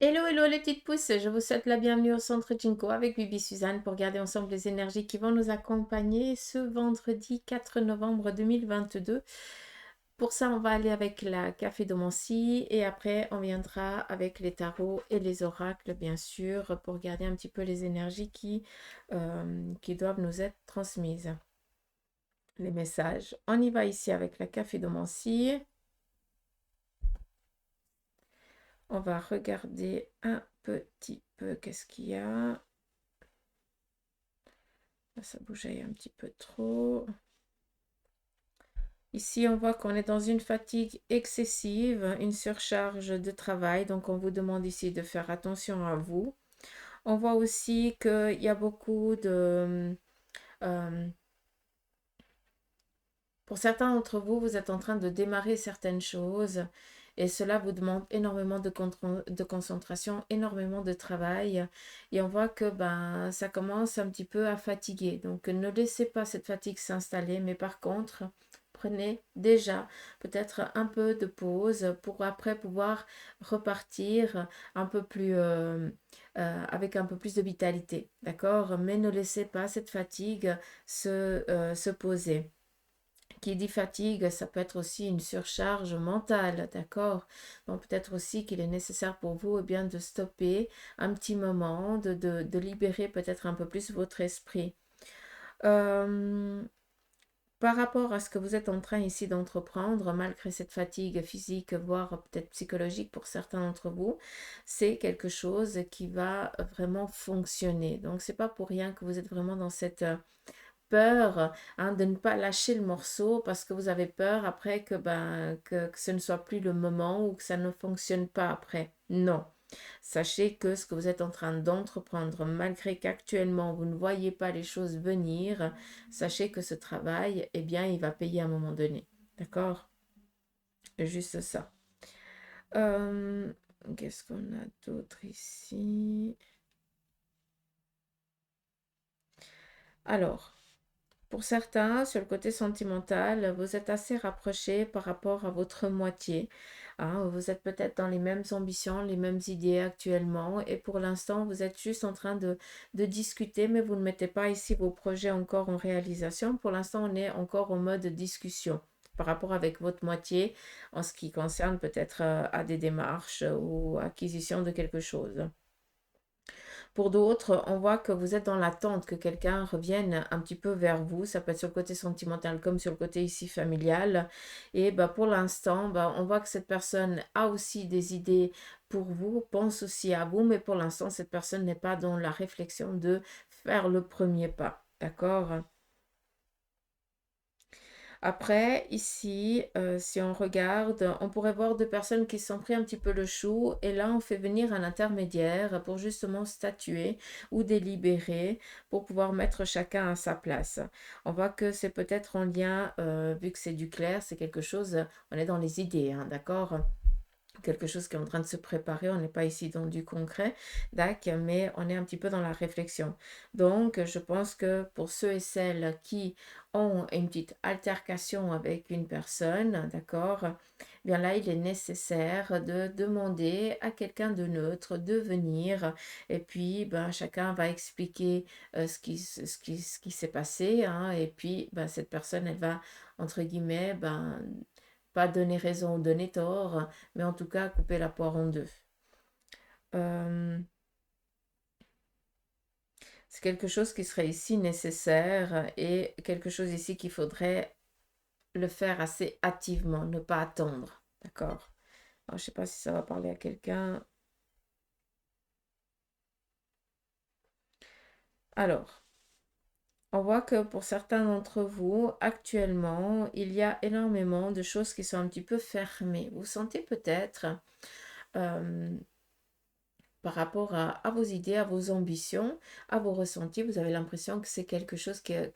Hello, hello les petites pousses, je vous souhaite la bienvenue au centre Jinko avec Bibi Suzanne pour garder ensemble les énergies qui vont nous accompagner ce vendredi 4 novembre 2022. Pour ça, on va aller avec la café domancie et après on viendra avec les tarots et les oracles bien sûr pour garder un petit peu les énergies qui doivent nous être transmises. Les messages. On y va ici avec la café domancie. On va regarder un petit peu qu'est-ce qu'il y a. Là, ça bougeait un petit peu trop. Ici, on voit qu'on est dans une fatigue excessive, une surcharge de travail. Donc, on vous demande ici de faire attention à vous. On voit aussi qu'il y a beaucoup de... pour certains d'entre vous, vous êtes en train de démarrer certaines choses et cela vous demande énormément de concentration, énormément de travail. Et on voit que ça commence un petit peu à fatiguer. Donc ne laissez pas cette fatigue s'installer, mais par contre, prenez déjà peut-être un peu de pause pour après pouvoir repartir un peu plus avec un peu plus de vitalité. D'accord? Mais ne laissez pas cette fatigue se poser. Qui dit fatigue, ça peut être aussi une surcharge mentale, d'accord? Donc peut-être aussi qu'il est nécessaire pour vous eh bien, de stopper un petit moment, de libérer peut-être un peu plus votre esprit. Par rapport à ce que vous êtes en train ici d'entreprendre, malgré cette fatigue physique, voire peut-être psychologique pour certains d'entre vous, c'est quelque chose qui va vraiment fonctionner. Donc c'est pas pour rien que vous êtes vraiment dans cette peur de ne pas lâcher le morceau parce que vous avez peur après que ce ne soit plus le moment ou que ça ne fonctionne pas après. Non. Sachez que ce que vous êtes en train d'entreprendre, malgré qu'actuellement vous ne voyez pas les choses venir, sachez que ce travail, eh bien, il va payer à un moment donné. D'accord? Juste ça. Qu'est-ce qu'on a d'autre ici? Alors, pour certains, sur le côté sentimental, vous êtes assez rapprochés par rapport à votre moitié. Hein. Vous êtes peut-être dans les mêmes ambitions, les mêmes idées actuellement. Et pour l'instant, vous êtes juste en train de discuter, mais vous ne mettez pas ici vos projets encore en réalisation. Pour l'instant, on est encore en mode discussion par rapport avec votre moitié en ce qui concerne peut-être à des démarches ou acquisition de quelque chose. Pour d'autres, on voit que vous êtes dans l'attente que quelqu'un revienne un petit peu vers vous. Ça peut être sur le côté sentimental comme sur le côté ici familial. Et pour l'instant, on voit que cette personne a aussi des idées pour vous, pense aussi à vous, mais pour l'instant, cette personne n'est pas dans la réflexion de faire le premier pas. D'accord? Après, ici, si on regarde, on pourrait voir deux personnes qui se sont pris un petit peu le chou et là, on fait venir un intermédiaire pour justement statuer ou délibérer pour pouvoir mettre chacun à sa place. On voit que c'est peut-être en lien, vu que c'est du clair, c'est quelque chose, on est dans les idées, hein, d'accord? Quelque chose qui est en train de se préparer. On n'est pas ici dans du concret, mais on est un petit peu dans la réflexion. Donc, je pense que pour ceux et celles qui ont une petite altercation avec une personne, d'accord, bien là, il est nécessaire de demander à quelqu'un de neutre de venir et puis chacun va expliquer ce qui s'est passé, hein, et puis cette personne, elle va, entre guillemets, pas donner raison ou donner tort, mais en tout cas couper la poire en deux. Euh, c'est quelque chose qui serait ici nécessaire et quelque chose ici qu'il faudrait le faire assez hâtivement, ne pas attendre. D'accord? Alors, je ne sais pas si ça va parler à quelqu'un. Alors, on voit que pour certains d'entre vous, actuellement, il y a énormément de choses qui sont un petit peu fermées. Vous sentez peut-être euh, par rapport à vos idées, à vos ambitions, à vos ressentis, vous avez l'impression que c'est quelque chose que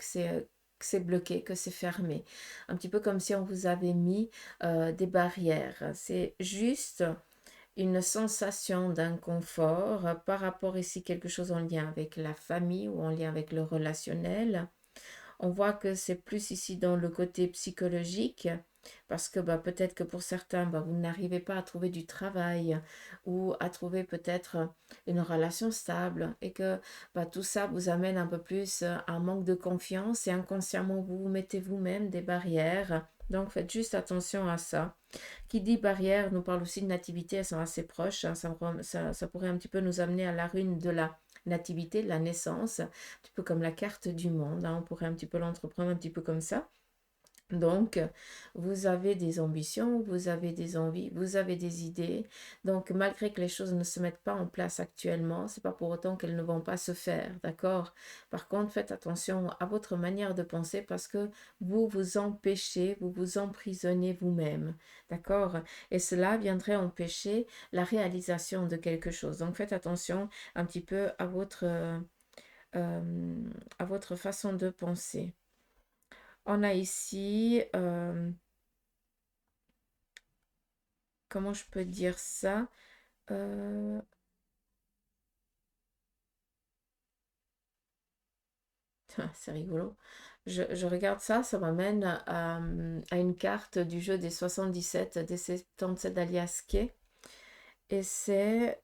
c'est bloqué, que c'est fermé. Un petit peu comme si on vous avait mis des barrières. C'est juste une sensation d'inconfort par rapport ici quelque chose en lien avec la famille ou en lien avec le relationnel. On voit que c'est plus ici dans le côté psychologique, parce que bah, peut-être que pour certains, bah, vous n'arrivez pas à trouver du travail ou à trouver peut-être une relation stable et que bah, tout ça vous amène un peu plus à un manque de confiance et inconsciemment vous vous mettez vous-même des barrières. Donc faites juste attention à ça. Qui dit barrière nous parle aussi de nativité, elles sont assez proches, hein. Ça pourrait un petit peu nous amener à la rune de la nativité, de la naissance, un petit peu comme la carte du monde, hein. On pourrait un petit peu l'entreprendre un petit peu comme ça. Donc, vous avez des ambitions, vous avez des envies, vous avez des idées. Donc, malgré que les choses ne se mettent pas en place actuellement, c'est pas pour autant qu'elles ne vont pas se faire, d'accord? Par contre, faites attention à votre manière de penser parce que vous vous empêchez, vous vous emprisonnez vous-même, d'accord? Et cela viendrait empêcher la réalisation de quelque chose. Donc, faites attention un petit peu à votre façon de penser. On a ici, comment je peux dire ça? Euh, c'est rigolo. Je regarde ça, ça m'amène à une carte du jeu des 77, des 77 alias Key. Et c'est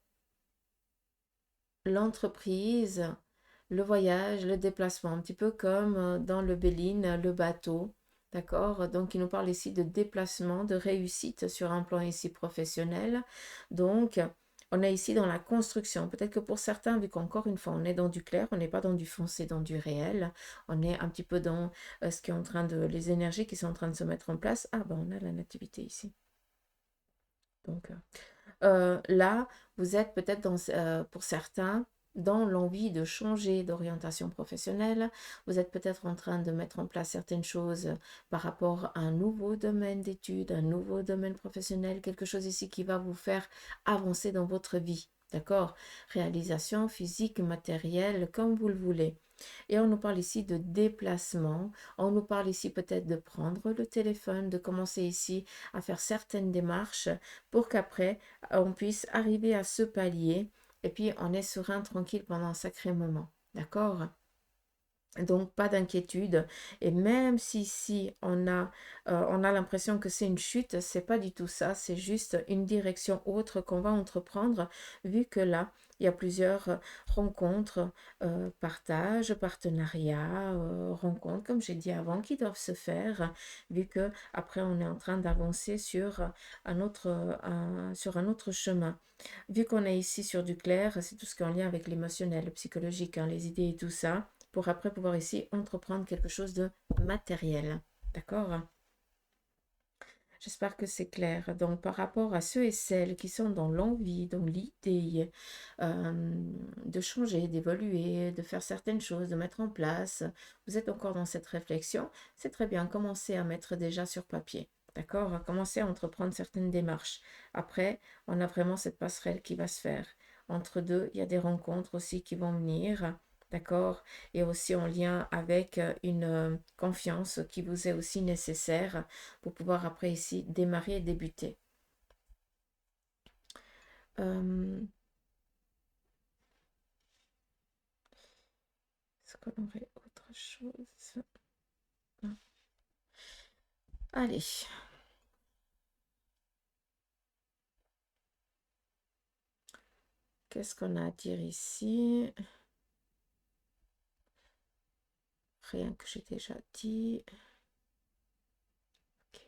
l'entreprise, le voyage, le déplacement, un petit peu comme dans le Béline, le bateau. D'accord? Donc, il nous parle ici de déplacement, de réussite sur un plan ici professionnel. Donc, on est ici dans la construction. Peut-être que pour certains, vu qu'encore une fois, on est dans du clair, on n'est pas dans du foncé, dans du réel. On est un petit peu dans ce qui est en train de, les énergies qui sont en train de se mettre en place. Ah, ben, on a la nativité ici. Donc, là, vous êtes peut-être pour certains dans l'envie de changer d'orientation professionnelle. Vous êtes peut-être en train de mettre en place certaines choses par rapport à un nouveau domaine d'études, un nouveau domaine professionnel, quelque chose ici qui va vous faire avancer dans votre vie. D'accord? Réalisation physique, matérielle, comme vous le voulez. Et on nous parle ici de déplacement. On nous parle ici peut-être de prendre le téléphone, de commencer ici à faire certaines démarches pour qu'après, on puisse arriver à ce palier et puis on est serein, tranquille pendant un sacré moment. D'accord? Donc, pas d'inquiétude. Et même si on a l'impression que c'est une chute, c'est pas du tout ça. C'est juste une direction autre qu'on va entreprendre, vu que là, il y a plusieurs rencontres, partages, partenariats, rencontres, comme j'ai dit avant, qui doivent se faire, vu que après on est en train d'avancer sur sur un autre chemin. Vu qu'on est ici sur du clair, c'est tout ce qui est en lien avec l'émotionnel, le psychologique, hein, les idées et tout ça pour après pouvoir ici entreprendre quelque chose de matériel. D'accord? J'espère que c'est clair. Donc, par rapport à ceux et celles qui sont dans l'envie, dans l'idée de changer, d'évoluer, de faire certaines choses, de mettre en place, vous êtes encore dans cette réflexion, c'est très bien. Commencez à mettre déjà sur papier. D'accord? Commencez à entreprendre certaines démarches. Après, on a vraiment cette passerelle qui va se faire. Entre deux, il y a des rencontres aussi qui vont venir. D'accord? Et aussi en lien avec une confiance qui vous est aussi nécessaire pour pouvoir après ici démarrer et débuter. Euh, Est-ce qu'on aurait autre chose? Non. Allez, qu'est-ce qu'on a à dire ici? Rien que j'ai déjà dit. Ok.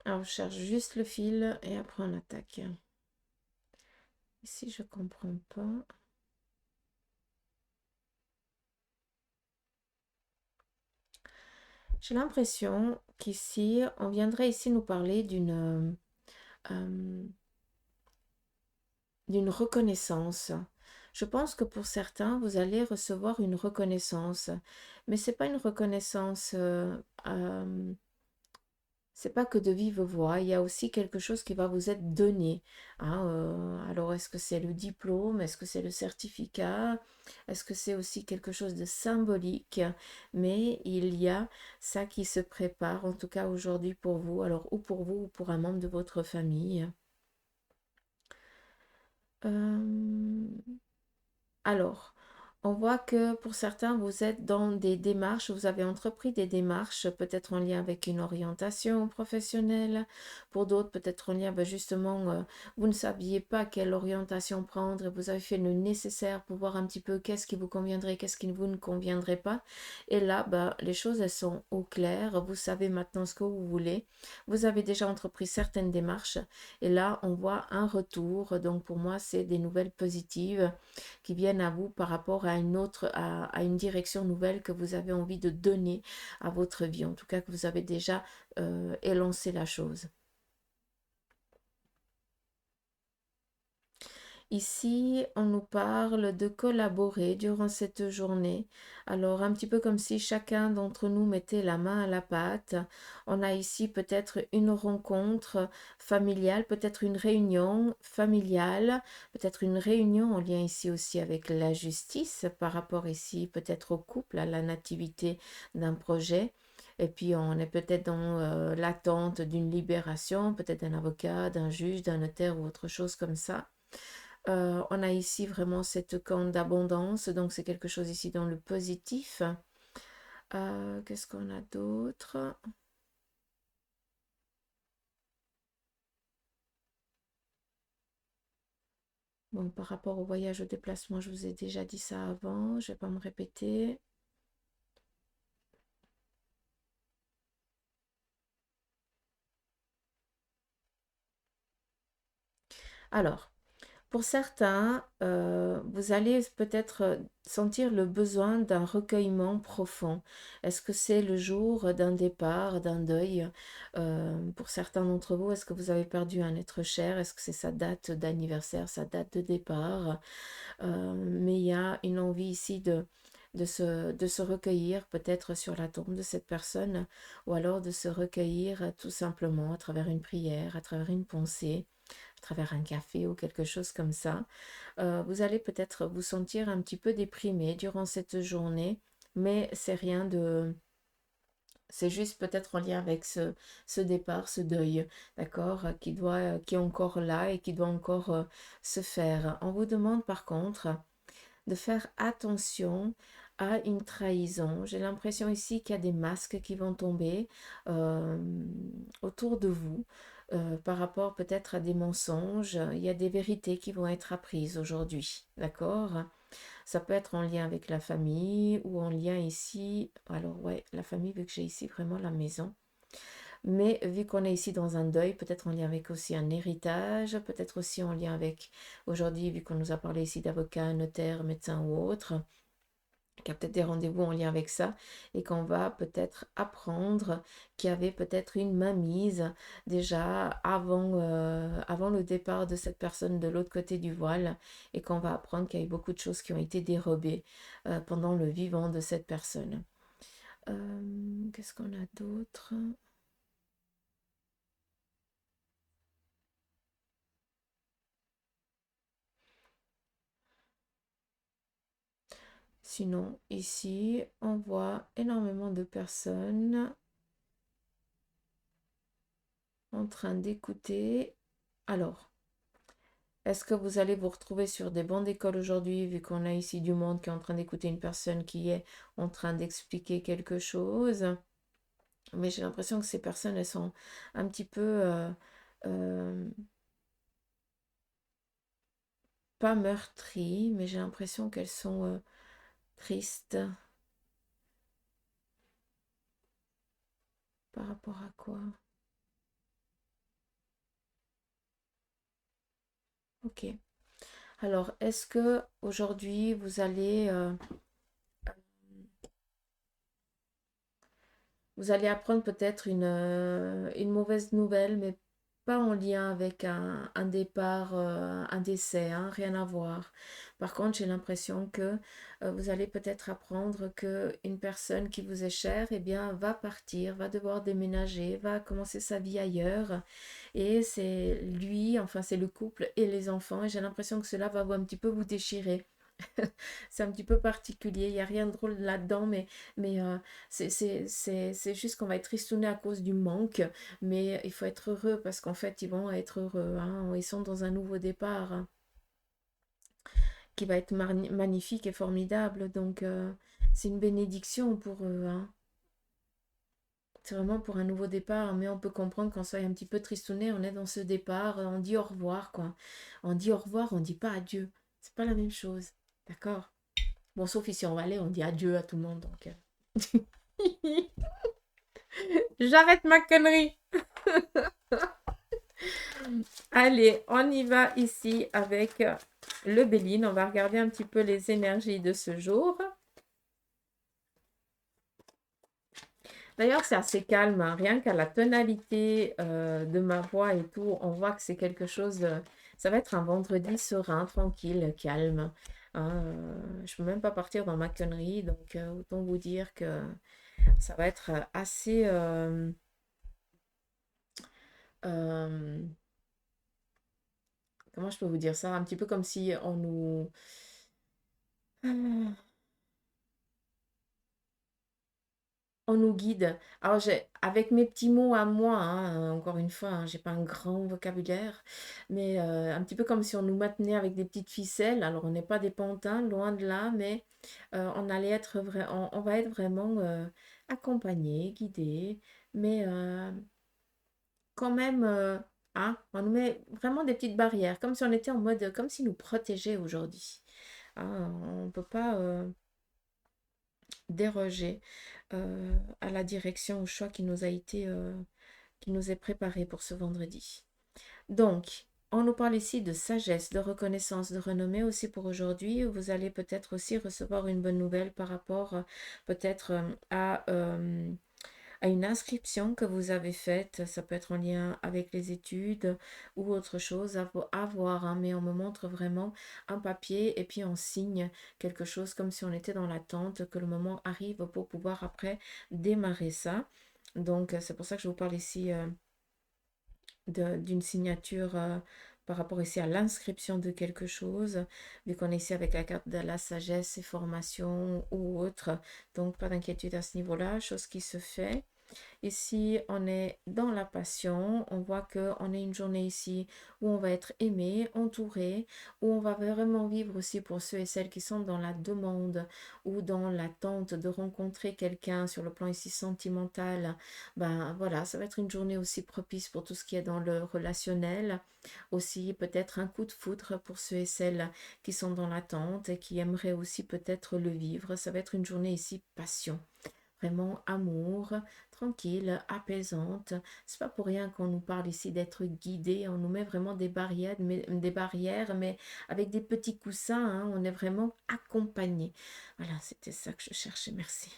Alors, je cherche juste le fil et après on attaque. Ici, je comprends pas. J'ai l'impression qu'ici, on viendrait ici nous parler d'une reconnaissance. Je pense que pour certains, vous allez recevoir une reconnaissance, mais c'est pas une reconnaissance C'est pas que de vive voix, il y a aussi quelque chose qui va vous être donné, hein, alors est-ce que c'est le diplôme? Est-ce que c'est le certificat? Est-ce que c'est aussi quelque chose de symbolique? Mais il y a ça qui se prépare, en tout cas aujourd'hui pour vous, alors ou pour vous ou pour un membre de votre famille. Euh, Alors, on voit que pour certains, vous êtes dans des démarches, vous avez entrepris des démarches, peut-être en lien avec une orientation professionnelle. Pour d'autres, peut-être en lien, ben justement, vous ne saviez pas quelle orientation prendre et vous avez fait le nécessaire pour voir un petit peu qu'est-ce qui vous conviendrait, qu'est-ce qui ne vous ne conviendrait pas. Et là, ben, les choses, elles sont au clair. Vous savez maintenant ce que vous voulez. Vous avez déjà entrepris certaines démarches et là, on voit un retour. Donc, pour moi, c'est des nouvelles positives qui viennent à vous par rapport à une autre, à une direction nouvelle que vous avez envie de donner à votre vie, en tout cas que vous avez déjà élancé la chose. Ici, on nous parle de collaborer durant cette journée. Alors, un petit peu comme si chacun d'entre nous mettait la main à la pâte. On a ici peut-être une rencontre familiale, peut-être une réunion familiale, peut-être une réunion en lien ici aussi avec la justice par rapport ici peut-être au couple, à la nativité d'un projet. Et puis on est peut-être dans l'attente d'une libération, peut-être d'un avocat, d'un juge, d'un notaire ou autre chose comme ça. On a ici vraiment cette corne d'abondance, donc c'est quelque chose ici dans le positif. Qu'est-ce qu'on a d'autre? Bon, par rapport au voyage, au déplacement, je vous ai déjà dit ça avant, je ne vais pas me répéter. Alors, pour certains, vous allez peut-être sentir le besoin d'un recueillement profond. Est-ce que c'est le jour d'un départ, d'un deuil? Pour certains d'entre vous, est-ce que vous avez perdu un être cher? Est-ce que c'est sa date d'anniversaire, sa date de départ? Mais il y a une envie ici de se recueillir peut-être sur la tombe de cette personne ou alors de se recueillir tout simplement à travers une prière, à travers une pensée, à travers un café ou quelque chose comme ça. Vous allez peut-être vous sentir un petit peu déprimé durant cette journée, mais c'est rien de... C'est juste peut-être en lien avec ce départ, ce deuil, d'accord, qui est encore là et qui doit encore se faire. On vous demande par contre de faire attention à une trahison. J'ai l'impression ici qu'il y a des masques qui vont tomber euh, autour de vous par rapport peut-être à des mensonges. Il y a des vérités qui vont être apprises aujourd'hui, d'accord? Ça peut être en lien avec la famille ou en lien ici. Alors ouais, la famille, vu que j'ai ici vraiment la maison. Mais vu qu'on est ici dans un deuil, peut-être en lien avec aussi un héritage, peut-être aussi en lien avec, aujourd'hui, vu qu'on nous a parlé ici d'avocat, notaire, médecin ou autre, qu'il y a peut-être des rendez-vous en lien avec ça, et qu'on va peut-être apprendre qu'il y avait peut-être une mainmise déjà avant le départ de cette personne de l'autre côté du voile, et qu'on va apprendre qu'il y a eu beaucoup de choses qui ont été dérobées pendant le vivant de cette personne. Qu'est-ce qu'on a d'autre? Sinon, ici, on voit énormément de personnes en train d'écouter. Alors, est-ce que vous allez vous retrouver sur des bancs d'école aujourd'hui, vu qu'on a ici du monde qui est en train d'écouter une personne qui est en train d'expliquer quelque chose? Mais j'ai l'impression que ces personnes, elles sont un petit peu, euh, pas meurtries, mais j'ai l'impression qu'elles sont tristes. Par rapport à quoi? Ok. Alors, est-ce que aujourd'hui vous allez apprendre peut-être une mauvaise nouvelle, mais pas en lien avec un départ, un décès, hein, rien à voir. Par contre, j'ai l'impression que vous allez peut-être apprendre que une personne qui vous est chère, eh bien, va partir, va devoir déménager, va commencer sa vie ailleurs. Et c'est lui, enfin, c'est le couple et les enfants. Et j'ai l'impression que cela va un petit peu vous déchirer. C'est un petit peu particulier, il n'y a rien de drôle là-dedans, mais c'est juste qu'on va être tristouné à cause du manque, mais il faut être heureux parce qu'en fait, ils vont être heureux, hein. Ils sont dans un nouveau départ, hein, qui va être magnifique et formidable, donc c'est une bénédiction pour eux, hein. C'est vraiment pour un nouveau départ, mais on peut comprendre qu'on soit un petit peu tristouné, on est dans ce départ, on dit au revoir, quoi. On dit au revoir, on dit pas adieu. C'est pas la même chose, d'accord? Bon, sauf ici en Valais, on dit adieu à tout le monde. Donc, j'arrête ma connerie. Allez, on y va ici avec le Béline. On va regarder un petit peu les énergies de ce jour. D'ailleurs, c'est assez calme, hein. Rien qu'à la tonalité de ma voix et tout, on voit que c'est quelque chose. Ça va être un vendredi serein, tranquille, calme, hein. Je ne peux même pas partir dans ma connerie, donc autant vous dire que ça va être assez. Euh, comment je peux vous dire ça? Un petit peu comme si on nous guide. Alors, avec mes petits mots à moi, hein, encore une fois, hein, j'ai pas un grand vocabulaire, mais un petit peu comme si on nous maintenait avec des petites ficelles. Alors, on n'est pas des pantins, loin de là, mais on allait être on va être vraiment accompagné, guidé, mais quand même, hein, on nous met vraiment des petites barrières, comme si on était en mode, comme s'ils nous protégeaient aujourd'hui. Hein, on ne peut pas déroger à la direction, au choix qui nous a été, qui nous est préparé pour ce vendredi. Donc, on nous parle ici de sagesse, de reconnaissance, de renommée aussi pour aujourd'hui. Vous allez peut-être aussi recevoir une bonne nouvelle par rapport peut-être à une inscription que vous avez faite. Ça peut être en lien avec les études ou autre chose à voir, hein, mais on me montre vraiment un papier et puis on signe quelque chose comme si on était dans l'attente que le moment arrive pour pouvoir après démarrer ça. Donc, c'est pour ça que je vous parle ici d'une signature par rapport ici à l'inscription de quelque chose, vu qu'on est ici avec la carte de la sagesse et formation ou autre. Donc, pas d'inquiétude à ce niveau-là, chose qui se fait. Ici, on est dans la passion. On voit qu'on est une journée ici où on va être aimé, entouré, où on va vraiment vivre aussi pour ceux et celles qui sont dans la demande ou dans l'attente de rencontrer quelqu'un sur le plan ici sentimental. Ben voilà, ça va être une journée aussi propice pour tout ce qui est dans le relationnel. Aussi peut-être un coup de foudre pour ceux et celles qui sont dans l'attente et qui aimeraient aussi peut-être le vivre. Ça va être une journée ici passion. Vraiment amour, tranquille, apaisante. C'est pas pour rien qu'on nous parle ici d'être guidé. On nous met vraiment des barrières, mais avec des petits coussins, hein, on est vraiment accompagné. Voilà, c'était ça que je cherchais. Merci.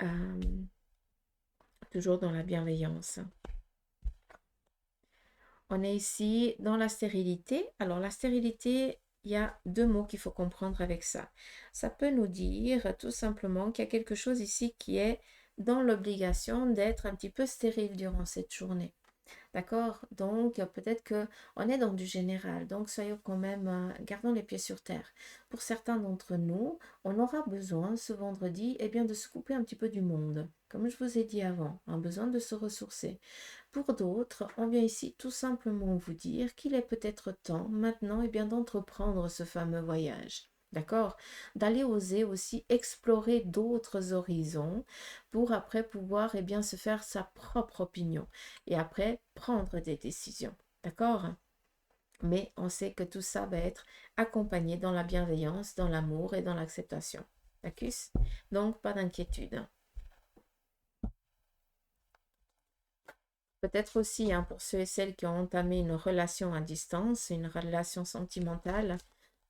Euh, toujours dans la bienveillance. On est ici dans la stérilité. Alors la stérilité, il y a deux mots qu'il faut comprendre avec ça. Ça peut nous dire tout simplement qu'il y a quelque chose ici qui est dans l'obligation d'être un petit peu stérile durant cette journée. D'accord? Donc, peut-être que on est dans du général. Donc, soyons quand même, gardons les pieds sur terre. Pour certains d'entre nous, on aura besoin ce vendredi, eh bien, de se couper un petit peu du monde. Comme je vous ai dit avant, un besoin de se ressourcer. Pour d'autres, on vient ici tout simplement vous dire qu'il est peut-être temps maintenant, eh bien, d'entreprendre ce fameux voyage. D'accord? D'aller oser aussi explorer d'autres horizons pour après pouvoir, eh bien, se faire sa propre opinion et après prendre des décisions. D'accord? Mais on sait que tout ça va être accompagné dans la bienveillance, dans l'amour et dans l'acceptation. D'accord? Donc, pas d'inquiétude. Peut-être aussi, hein, pour ceux et celles qui ont entamé une relation à distance, une relation sentimentale,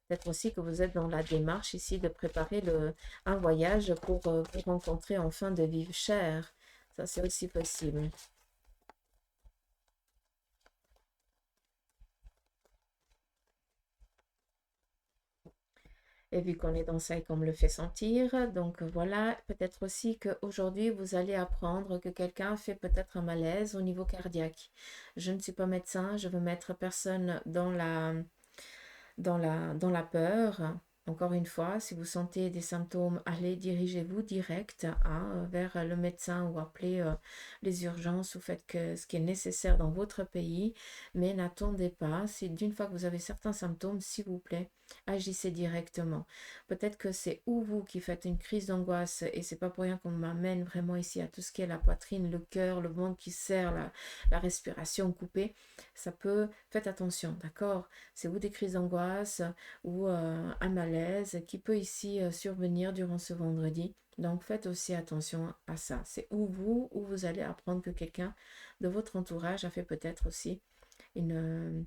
peut-être aussi que vous êtes dans la démarche ici de préparer un voyage pour vous rencontrer enfin de vive chair. Ça, c'est aussi possible. Et vu qu'on est dans ça et qu'on me le fait sentir, donc voilà, peut-être aussi qu'aujourd'hui, vous allez apprendre que quelqu'un fait peut-être un malaise au niveau cardiaque. Je ne suis pas médecin, je veux mettre personne dans la peur. Encore une fois, si vous sentez des symptômes, allez, dirigez-vous direct hein, vers le médecin ou appelez les urgences ou faites ce qui est nécessaire dans votre pays. Mais n'attendez pas. Si d'une fois que vous avez certains symptômes, s'il vous plaît, agissez directement. Peut-être que c'est ou vous qui faites une crise d'angoisse et c'est pas pour rien qu'on m'amène vraiment ici à tout ce qui est la poitrine, le cœur, le ventre qui serre, la respiration coupée. Ça peut, faites attention, d'accord? C'est ou des crises d'angoisse ou un malaise qui peut ici survenir durant ce vendredi. Donc faites aussi attention à ça. C'est ou vous allez apprendre que quelqu'un de votre entourage a fait peut-être aussi une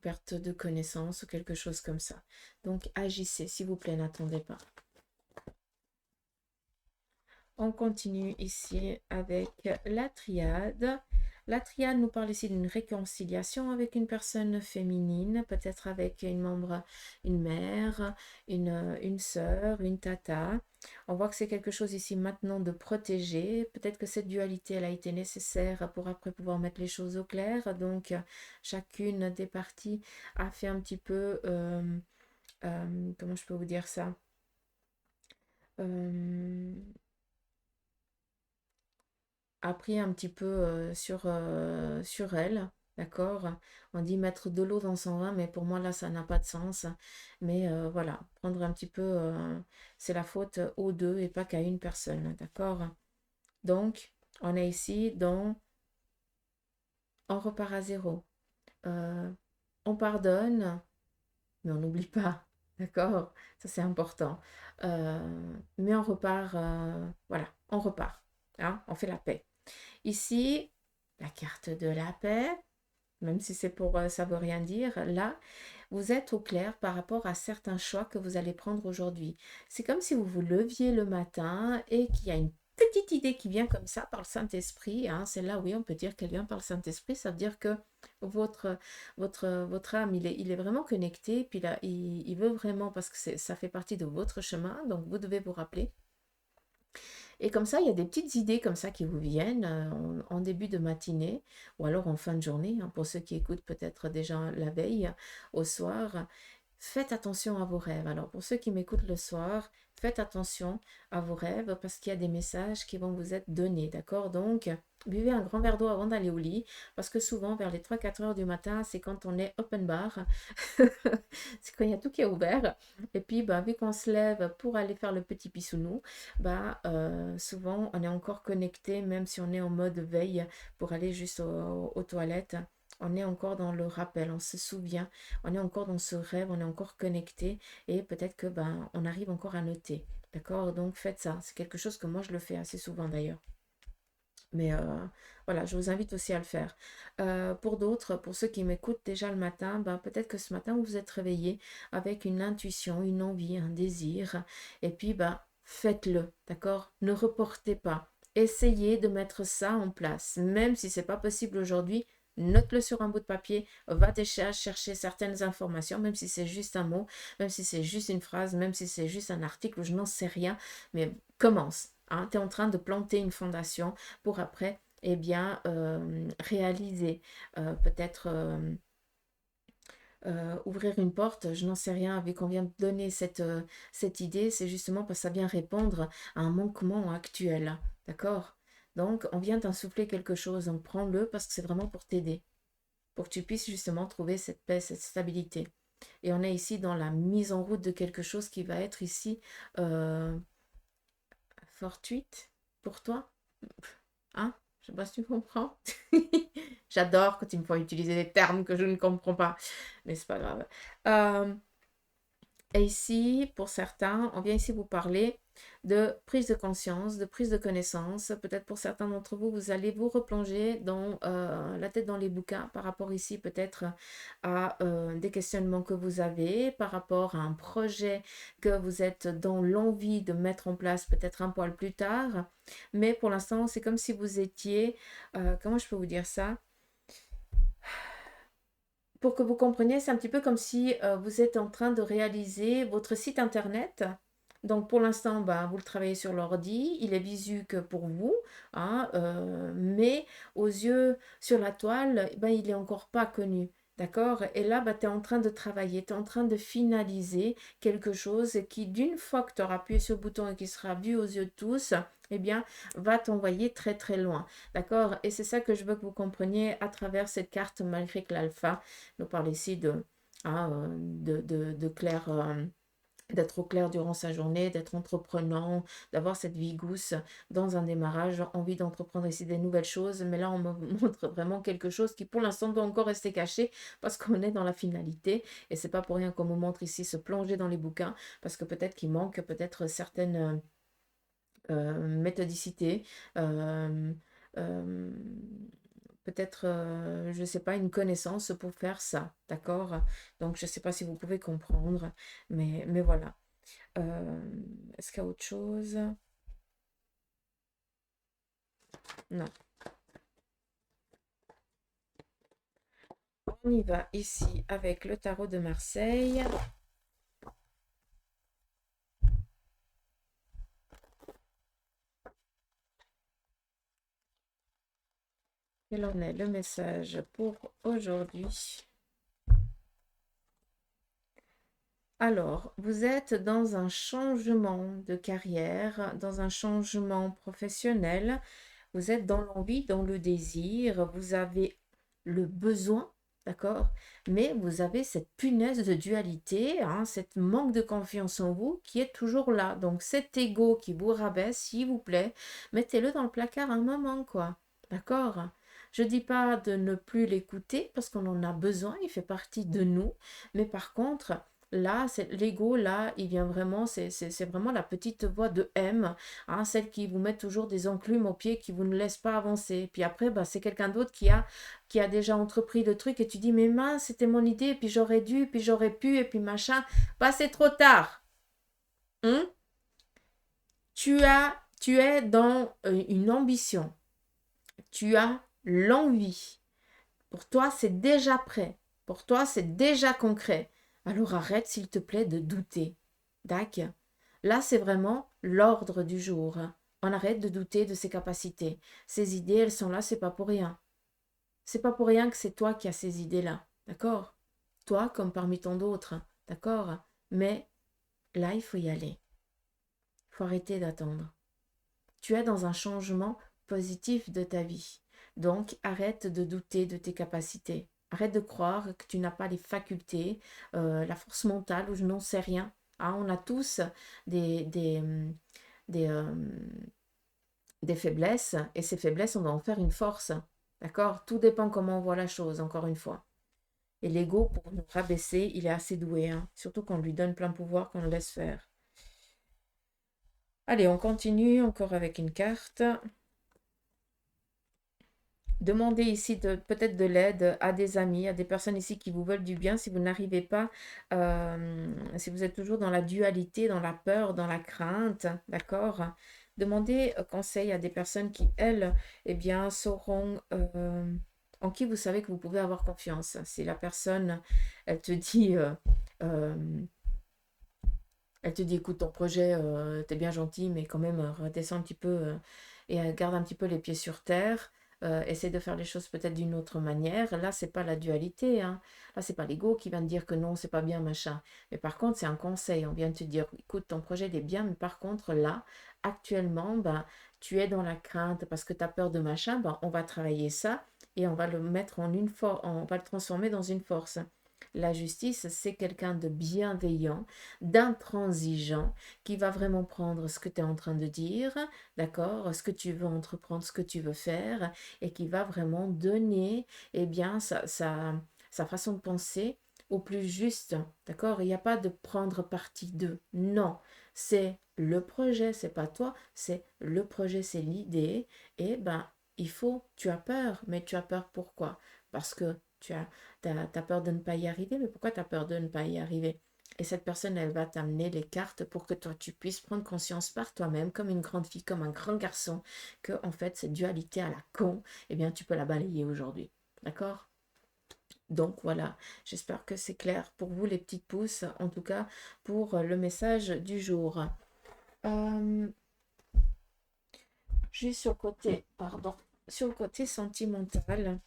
perte de connaissance ou quelque chose comme ça. Donc agissez, s'il vous plaît, n'attendez pas. On continue ici avec la triade. La triade nous parle ici d'une réconciliation avec une personne féminine, peut-être avec une membre, une mère, une sœur, une tata. On voit que c'est quelque chose ici maintenant de protégé. Peut-être que cette dualité, elle a été nécessaire pour après pouvoir mettre les choses au clair. Donc, chacune des parties a fait un petit peu, comment je peux vous dire ça? Euh, a pris un petit peu sur elle, d'accord? On dit mettre de l'eau dans son vin, mais pour moi là, ça n'a pas de sens. Mais voilà, prendre un petit peu, c'est la faute aux deux et pas qu'à une personne, d'accord? Donc, on est ici dans, on repart à zéro. Euh, on pardonne, mais on n'oublie pas, d'accord? Ça c'est important. Mais on repart, voilà, on repart, hein? On fait la paix. Ici, la carte de la paix, même si c'est pour ça veut rien dire, là, vous êtes au clair par rapport à certains choix que vous allez prendre aujourd'hui. C'est comme si vous vous leviez le matin et qu'il y a une petite idée qui vient comme ça par le Saint-Esprit. Hein. C'est là, oui, on peut dire qu'elle vient par le Saint-Esprit. Ça veut dire que votre âme, il est vraiment connecté. Puis là, il veut vraiment, parce que ça fait partie de votre chemin. Donc, vous devez vous rappeler. Et comme ça, il y a des petites idées comme ça qui vous viennent en début de matinée ou alors en fin de journée, hein, pour ceux qui écoutent peut-être déjà la veille, au soir. Faites attention à vos rêves. Alors pour ceux qui m'écoutent le soir, faites attention à vos rêves parce qu'il y a des messages qui vont vous être donnés, d'accord? Donc, buvez un grand verre d'eau avant d'aller au lit parce que souvent vers les 3-4 heures du matin, c'est quand on est open bar, c'est quand il y a tout qui est ouvert. Et puis, bah, vu qu'on se lève pour aller faire le petit pissounou, bah, souvent on est encore connecté, même si on est en mode veille pour aller juste aux toilettes. On est encore dans le rappel, on se souvient, on est encore dans ce rêve, on est encore connecté et peut-être que ben on arrive encore à noter. D'accord? Donc faites ça. C'est quelque chose que moi je le fais assez souvent d'ailleurs. Mais voilà, je vous invite aussi à le faire. Pour d'autres, pour ceux qui m'écoutent déjà le matin, ben, peut-être que ce matin vous vous êtes réveillé avec une intuition, une envie, un désir. Et puis, ben, faites-le, d'accord? Ne reportez pas. Essayez de mettre ça en place. Même si ce n'est pas possible aujourd'hui, note-le sur un bout de papier, va déjà chercher certaines informations, même si c'est juste un mot, même si c'est juste une phrase, même si c'est juste un article, je n'en sais rien, mais commence. Hein, tu es en train de planter une fondation pour après, eh bien, réaliser, peut-être ouvrir une porte, je n'en sais rien, vu qu'on vient de donner cette idée, c'est justement parce que ça vient répondre à un manquement actuel, d'accord? Donc, on vient d'insuffler quelque chose, donc prends-le parce que c'est vraiment pour t'aider, pour que tu puisses justement trouver cette paix, cette stabilité. Et on est ici dans la mise en route de quelque chose qui va être ici euh, fortuite pour toi. Hein? Je sais pas si tu comprends. J'adore quand il me faut utiliser des termes que je ne comprends pas, mais c'est pas grave. Euh, et ici, pour certains, on vient ici vous parler de prise de conscience, de prise de connaissance. Peut-être pour certains d'entre vous, vous allez vous replonger dans la tête dans les bouquins par rapport ici peut-être à des questionnements que vous avez, par rapport à un projet que vous êtes dans l'envie de mettre en place peut-être un poil plus tard. Mais pour l'instant, c'est comme si vous étiez, comment je peux vous dire ça? pour que vous compreniez, c'est un petit peu comme si vous êtes en train de réaliser votre site internet. Donc pour l'instant, bah, vous le travaillez sur l'ordi, il est visu que pour vous, hein, mais aux yeux sur la toile, bah, il n'est encore pas connu. D'accord? Et là, bah, tu es en train de travailler, tu es en train de finaliser quelque chose qui, d'une fois que tu auras appuyé sur le bouton et qui sera vu aux yeux de tous, eh bien, va t'envoyer très très loin. D'accord? Et c'est ça que je veux que vous compreniez à travers cette carte, malgré que l'alpha nous parle ici de, hein, de clair, d'être au clair durant sa journée, d'être entreprenant, d'avoir cette vie gousse dans un démarrage, envie d'entreprendre ici des nouvelles choses. Mais là, on me montre vraiment quelque chose qui, pour l'instant, doit encore rester caché parce qu'on est dans la finalité. Et c'est pas pour rien qu'on me montre ici se plonger dans les bouquins parce que peut-être qu'il manque peut-être certaines méthodicité, euh, euh, peut-être, je ne sais pas, une connaissance pour faire ça, d'accord? Donc, je ne sais pas si vous pouvez comprendre, mais voilà. Est-ce qu'il y a autre chose? Non. On y va ici avec le tarot de Marseille. Quel en est le message pour aujourd'hui? Alors, vous êtes dans un changement de carrière, dans un changement professionnel. Vous êtes dans l'envie, dans le désir, vous avez le besoin, d'accord? Mais vous avez cette punaise de dualité, hein, cette manque de confiance en vous qui est toujours là. Donc cet ego qui vous rabaisse, s'il vous plaît, mettez-le dans le placard un moment, quoi. D'accord? Je ne dis pas de ne plus l'écouter parce qu'on en a besoin, il fait partie de nous. Mais par contre, là, c'est l'ego, là, il vient vraiment, c'est vraiment la petite voix de M, hein, celle qui vous met toujours des enclumes aux pieds, qui vous ne laisse pas avancer. Puis après, bah, c'est quelqu'un d'autre qui a déjà entrepris le truc et tu dis, mais mince, c'était mon idée, puis j'aurais dû, puis j'aurais pu, et puis machin. Bah, c'est trop tard. Hein. Tu es dans une ambition. Tu as l'envie. Pour toi, c'est déjà prêt. Pour toi, c'est déjà concret. Alors arrête, s'il te plaît, de douter. D'accord? Là, c'est vraiment l'ordre du jour. On arrête de douter de ses capacités. Ces idées, elles sont là, c'est pas pour rien. C'est pas pour rien que c'est toi qui as ces idées-là. D'accord? Toi, comme parmi tant d'autres. D'accord? Mais là, il faut y aller. Il faut arrêter d'attendre. Tu es dans un changement positif de ta vie. Donc, arrête de douter de tes capacités. Arrête de croire que tu n'as pas les facultés, la force mentale ou je n'en sais rien. Hein, on a tous des, des, des, euh, des faiblesses et ces faiblesses, on va en faire une force. D'accord? Tout dépend comment on voit la chose, encore une fois. Et l'ego, pour nous rabaisser, il est assez doué, hein. Surtout qu'on lui donne plein pouvoir, qu'on le laisse faire. Allez, on continue encore avec une carte. Demandez ici peut-être de l'aide à des amis, à des personnes ici qui vous veulent du bien si vous n'arrivez pas, si vous êtes toujours dans la dualité, dans la peur, dans la crainte, d'accord? Demandez conseil à des personnes qui, elles, eh bien, sauront, en qui vous savez que vous pouvez avoir confiance. Si la personne, elle te dit, euh, elle te dit, écoute, ton projet, t'es bien gentil, mais quand même, redescends un petit peu et garde un petit peu les pieds sur terre. Essaie de faire les choses peut-être d'une autre manière. Là, c'est pas la dualité, hein. Là, c'est pas l'ego qui vient te dire que non, c'est pas bien, machin. Mais par contre, c'est un conseil. On vient de te dire, écoute, ton projet, il est bien, mais par contre, là, actuellement, ben, tu es dans la crainte parce que tu as peur de machin. Ben, on va travailler ça et on va le mettre en une force, on va le transformer dans une force. La justice, c'est quelqu'un de bienveillant, d'intransigeant, qui va vraiment prendre ce que tu es en train de dire, d'accord, ce que tu veux entreprendre, ce que tu veux faire, et qui va vraiment donner, eh bien, sa façon de penser au plus juste, d'accord? Il n'y a pas de prendre parti d'eux, non, c'est le projet, c'est pas toi, c'est le projet, c'est l'idée, et ben, tu as peur, mais tu as peur pourquoi? Parce que t'as peur de ne pas y arriver, mais pourquoi tu as peur de ne pas y arriver? Et cette personne, elle va t'amener les cartes pour que toi, tu puisses prendre conscience par toi-même, comme une grande fille, comme un grand garçon, que, en fait, cette dualité à la con, eh bien, tu peux la balayer aujourd'hui. D'accord? Donc voilà, j'espère que c'est clair pour vous les petites pousses, en tout cas pour le message du jour. Euh, Juste sur le côté, pardon, sur le côté sentimental,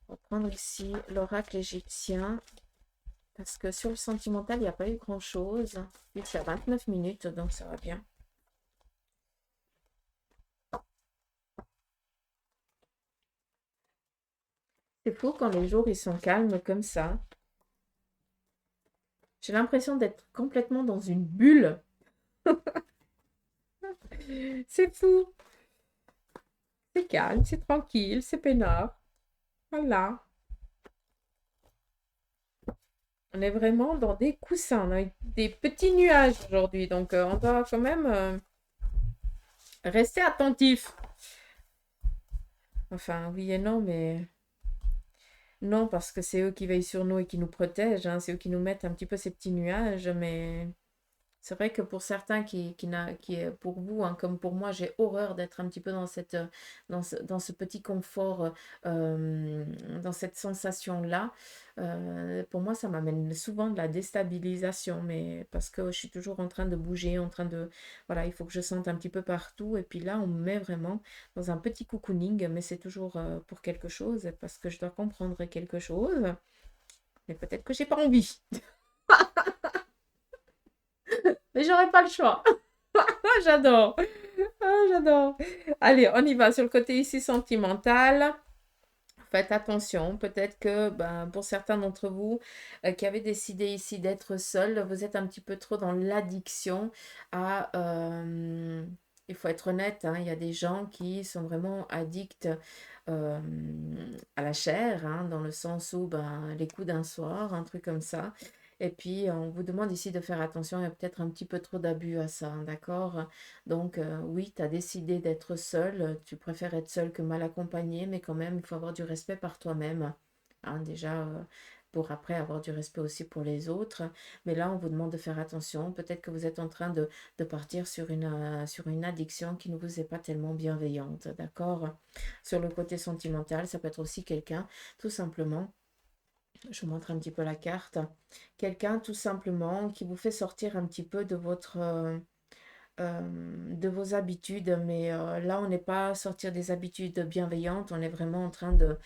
on va prendre ici l'oracle égyptien, parce que sur le sentimental, il n'y a pas eu grand-chose. Il y a 29 minutes, donc ça va bien. C'est fou quand les jours ils sont calmes comme ça. J'ai l'impression d'être complètement dans une bulle. C'est fou. C'est calme, c'est tranquille, c'est peinard. Voilà. On est vraiment dans des coussins. On a eu des petits nuages aujourd'hui. Donc, on doit quand même rester attentif. Enfin, oui et non, mais non, parce que c'est eux qui veillent sur nous et qui nous protègent, hein. C'est eux qui nous mettent un petit peu ces petits nuages. Mais c'est vrai que pour certains qui est pour vous, hein, comme pour moi, j'ai horreur d'être un petit peu dans dans ce petit confort, euh, dans cette sensation-là. Pour moi, ça m'amène souvent de la déstabilisation, mais parce que je suis toujours en train de bouger, en train de, voilà, il faut que je sente un petit peu partout. Et puis là, on me met vraiment dans un petit cocooning, mais c'est toujours pour quelque chose, parce que je dois comprendre quelque chose. Mais peut-être que j'ai pas envie. Mais j'aurais pas le choix. Ah, j'adore. Ah, j'adore. Allez, on y va sur le côté ici sentimental. Faites attention, peut-être que ben, pour certains d'entre vous qui avaient décidé ici d'être seuls, vous êtes un petit peu trop dans l'addiction à... il faut être honnête, hein, il y a des gens qui sont vraiment addicts euh, à la chair, hein, dans le sens où ben, les coups d'un soir, un truc comme ça. Et puis, on vous demande ici de faire attention, il y a peut-être un petit peu trop d'abus à ça, hein, d'accord? Donc, oui, tu as décidé d'être seul, tu préfères être seul que mal accompagné, mais quand même, il faut avoir du respect par toi-même, hein, déjà, pour après avoir du respect aussi pour les autres. Mais là, on vous demande de faire attention. Peut-être que vous êtes en train de partir sur une addiction qui ne vous est pas tellement bienveillante, d'accord? Sur le côté sentimental, ça peut être aussi quelqu'un, tout simplement, je vous montre un petit peu la carte, quelqu'un tout simplement qui vous fait sortir un petit peu de vos habitudes, mais là, on n'est pas à sortir des habitudes bienveillantes, on est vraiment en train de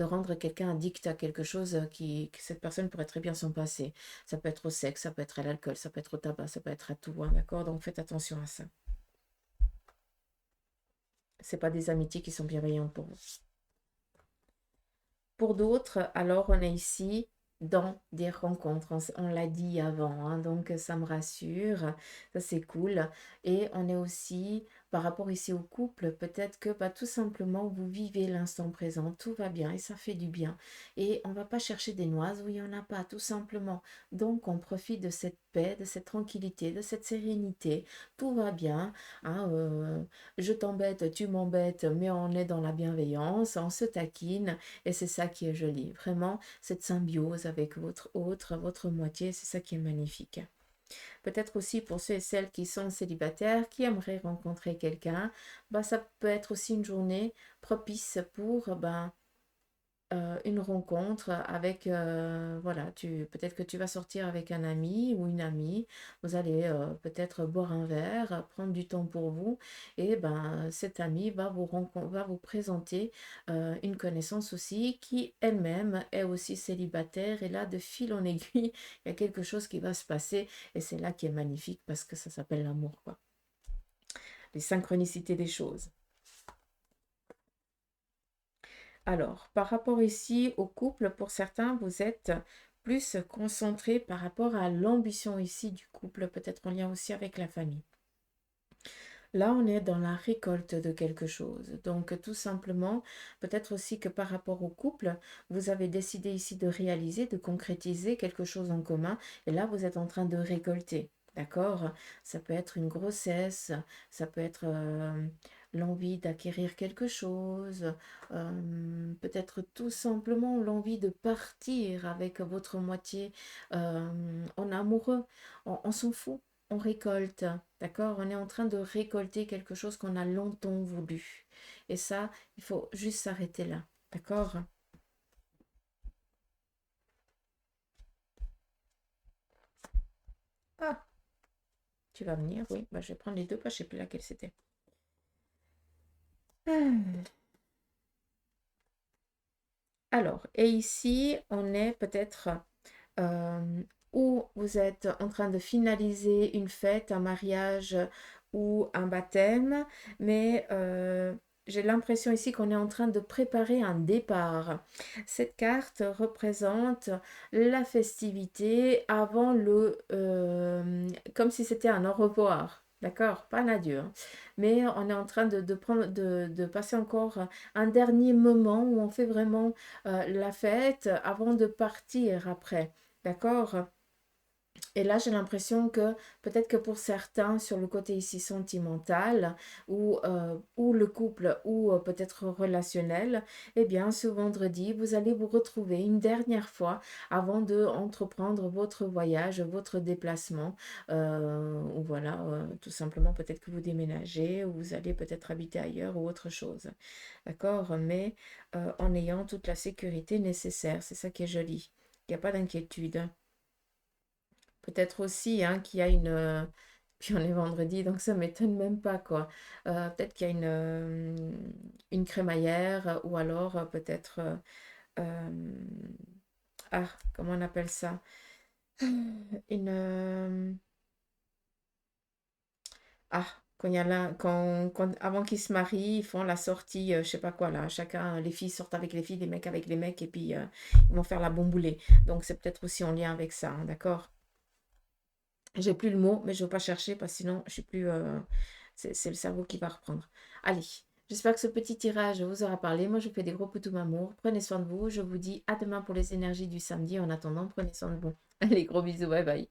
rendre quelqu'un addict à quelque chose que cette personne pourrait très bien s'en passer. Ça peut être au sexe, ça peut être à l'alcool, ça peut être au tabac, ça peut être à tout, hein, d'accord? Donc faites attention à ça. C'est pas des amitiés qui sont bienveillantes pour vous. Pour d'autres, alors on est ici dans des rencontres, on l'a dit avant, hein, donc ça me rassure, ça c'est cool. Et on est aussi, par rapport ici au couple, peut-être que bah, tout simplement vous vivez l'instant présent, tout va bien et ça fait du bien. Et on ne va pas chercher des noises où il n'y en a pas, tout simplement. Donc on profite de cette paix, de cette tranquillité, de cette sérénité, tout va bien, hein, je t'embête, tu m'embêtes, mais on est dans la bienveillance, on se taquine. Et c'est ça qui est joli. Vraiment, cette symbiose avec votre autre, votre moitié, c'est ça qui est magnifique. Peut-être aussi pour ceux et celles qui sont célibataires, qui aimeraient rencontrer quelqu'un, bah, ça peut être aussi une journée propice pour ben, une rencontre avec, voilà, peut-être que tu vas sortir avec un ami ou une amie, vous allez peut-être boire un verre, prendre du temps pour vous, et ben cet ami va vous présenter une connaissance aussi qui elle-même est aussi célibataire, et là, de fil en aiguille, il y a quelque chose qui va se passer, et c'est là qui est magnifique parce que ça s'appelle l'amour, quoi. Les synchronicités des choses. Alors, par rapport ici au couple, pour certains, vous êtes plus concentré par rapport à l'ambition ici du couple, peut-être en lien aussi avec la famille. Là, on est dans la récolte de quelque chose. Donc, tout simplement, peut-être aussi que par rapport au couple, vous avez décidé ici de réaliser, de concrétiser quelque chose en commun. Et là, vous êtes en train de récolter. D'accord? Ça peut être une grossesse, ça peut être l'envie d'acquérir quelque chose, peut-être tout simplement l'envie de partir avec votre moitié en amoureux. On s'en fout, on récolte, d'accord? On est en train de récolter quelque chose qu'on a longtemps voulu. Et ça, il faut juste s'arrêter là, d'accord? Tu vas venir, oui. Bah, je vais prendre les deux, parce que je ne sais plus laquelle c'était. Ah. Alors, et ici, on est peut-être où vous êtes en train de finaliser une fête, un mariage ou un baptême, mais j'ai l'impression ici qu'on est en train de préparer un départ. Cette carte représente la festivité avant comme si c'était un au revoir. D'accord? Pas un adieu, hein. Mais on est en train de passer encore un dernier moment où on fait vraiment la fête avant de partir après. D'accord? Et là, j'ai l'impression que peut-être que pour certains, sur le côté ici sentimental, ou le couple, ou peut-être relationnel, eh bien, ce vendredi, vous allez vous retrouver une dernière fois avant de entreprendre votre voyage, votre déplacement. Ou voilà, tout simplement, peut-être que vous déménagez, ou vous allez peut-être habiter ailleurs, ou autre chose. D'accord? Mais en ayant toute la sécurité nécessaire. C'est ça qui est joli. Il n'y a pas d'inquiétude. Peut-être aussi hein, qu'il y a une... puis on est vendredi, donc ça m'étonne même pas, quoi. Peut-être qu'il y a une crémaillère, ou alors peut-être... ah, comment on appelle ça? Une... ah, quand il y a avant qu'ils se marient, ils font la sortie, je sais pas quoi, là. Chacun, les filles sortent avec les filles, les mecs avec les mecs, et puis ils vont faire la bomboulée. Donc c'est peut-être aussi en lien avec ça, hein, d'accord? J'ai plus le mot, mais je ne vais pas chercher parce que sinon, je suis plus. C'est le cerveau qui va reprendre. Allez, j'espère que ce petit tirage vous aura parlé. Moi, je vous fais des gros poutous d'amour. Prenez soin de vous. Je vous dis à demain pour les énergies du samedi. En attendant, prenez soin de vous. Allez, gros bisous. Bye bye.